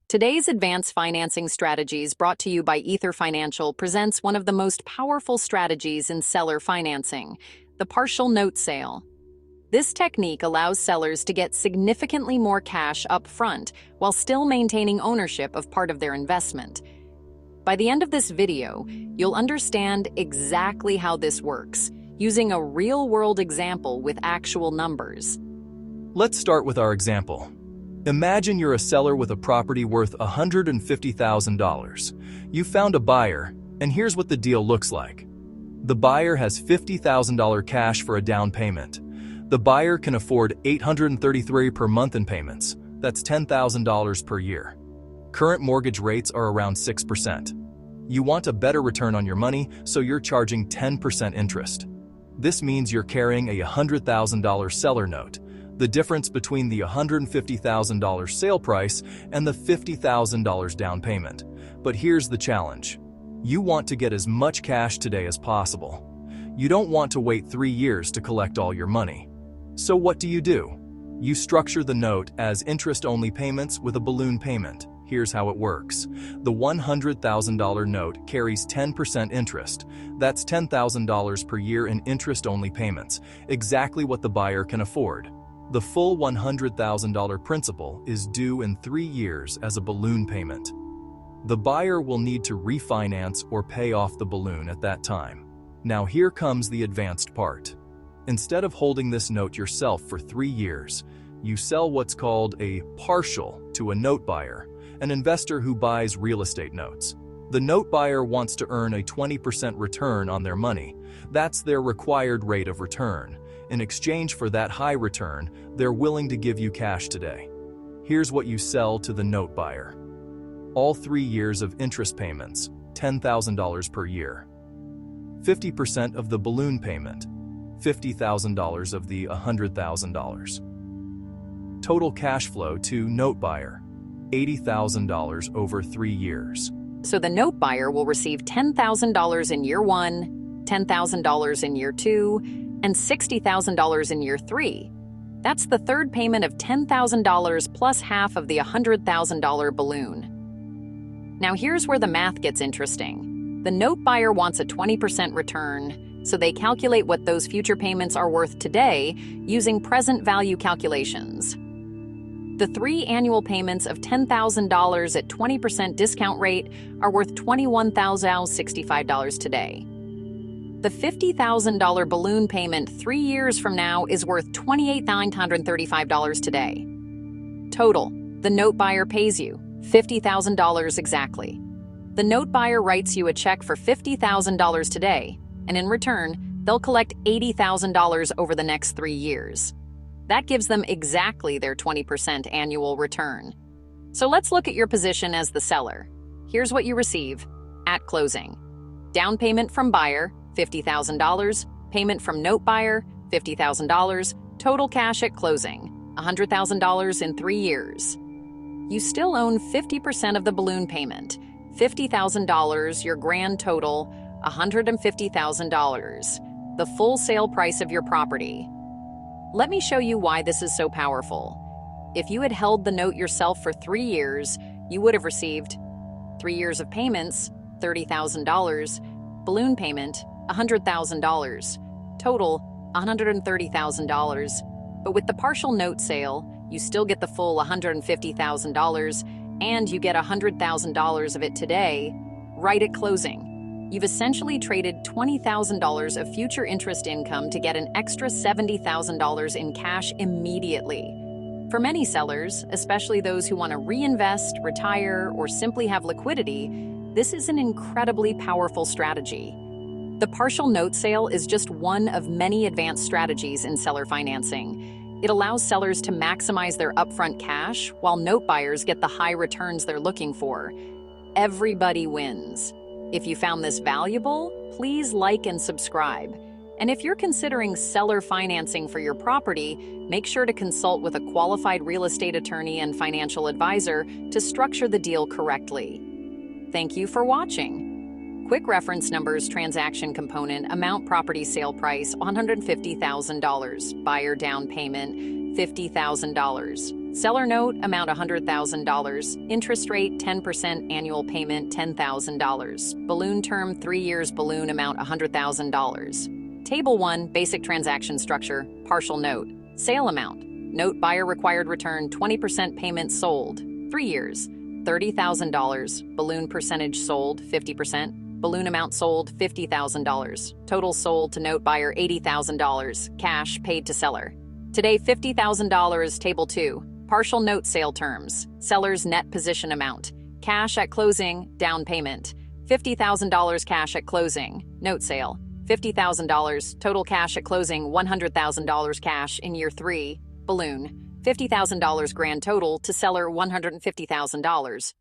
Today's Advanced Financing Strategies, brought to you by Ether Financial, presents one of the most powerful strategies in seller financing, the partial note sale. This technique allows sellers to get significantly more cash up front while still maintaining ownership of part of their investment. By the end of this video, you'll understand exactly how this works, using a real-world example with actual numbers. Let's start with our example. Imagine you're a seller with a property worth $150,000. You found a buyer, and here's what the deal looks like. The buyer has $50,000 cash for a down payment. The buyer can afford $833 per month in payments. That's $10,000 per year. Current mortgage rates are around 6%. You want a better return on your money, so you're charging 10% interest. This means you're carrying a $100,000 seller note, the difference between the $150,000 sale price and the $50,000 down payment. But here's the challenge. You want to get as much cash today as possible. You don't want to wait 3 years to collect all your money. So what do? You structure the note as interest-only payments with a balloon payment. Here's how it works. The $100,000 note carries 10% interest. That's $10,000 per year in interest-only payments, exactly what the buyer can afford. The full $100,000 principal is due in 3 years as a balloon payment. The buyer will need to refinance or pay off the balloon at that time. Now here comes the advanced part. Instead of holding this note yourself for 3 years, you sell what's called a partial to a note buyer, an investor who buys real estate notes. The note buyer wants to earn a 20% return on their money. That's their required rate of return. In exchange for that high return, they're willing to give you cash today. Here's what you sell to the note buyer. All 3 years of interest payments, $10,000 per year. 50% of the balloon payment, $50,000 of the $100,000. Total cash flow to note buyer, $80,000 over 3 years. So the note buyer will receive $10,000 in year 1, $10,000 in year 2, and $60,000 in year 3. That's the third payment of $10,000 plus half of the $100,000 balloon. Now here's where the math gets interesting. The note buyer wants a 20% return, so they calculate what those future payments are worth today using present value calculations. The 3 annual payments of $10,000 at 20% discount rate are worth $21,065 today. The $50,000 balloon payment 3 years from now is worth $28,935 today. Total, the note buyer pays you $50,000 exactly. The note buyer writes you a check for $50,000 today, and in return, they'll collect $80,000 over the next 3 years. That gives them exactly their 20% annual return. So let's look at your position as the seller. Here's what you receive at closing. Down payment from buyer, $50,000, payment from note buyer, $50,000, total cash at closing, $100,000 in 3 years. You still own 50% of the balloon payment, $50,000, your grand total, $150,000, the full sale price of your property. Let me show you why this is so powerful. If you had held the note yourself for 3 years, you would have received 3 years of payments, $30,000, balloon payment, $100,000, total $130,000. But with the partial note sale, you still get the full $150,000, and you get $100,000 of it today, right at closing. You've essentially traded $20,000 of future interest income to get an extra $70,000 in cash immediately. For many sellers, especially those who want to reinvest, retire, or simply have liquidity, this is an incredibly powerful strategy. The partial note sale is just one of many advanced strategies in seller financing. It allows sellers to maximize their upfront cash while note buyers get the high returns they're looking for. Everybody wins. If you found this valuable, please like and subscribe. And if you're considering seller financing for your property, make sure to consult with a qualified real estate attorney and financial advisor to structure the deal correctly. Thank you for watching. Quick reference numbers: transaction component, amount property sale price $150,000, buyer down payment $50,000. Seller note, amount $100,000. Interest rate, 10%. Annual payment, $10,000. Balloon term, 3 years. Balloon amount, $100,000. Table 1, basic transaction structure, partial note. Sale amount. Note buyer required return, 20% payment sold. 3 years. $30,000. Balloon percentage sold, 50%. Balloon amount sold, $50,000. Total sold to note buyer, $80,000. Cash paid to seller. Today, $50,000. Table 2. Partial note sale terms. Seller's net position amount. Cash at closing, down payment. $50,000 cash at closing. Note sale. $50,000. Total cash at closing, $100,000 cash in year 3. Balloon. $50,000 grand total to seller, $150,000.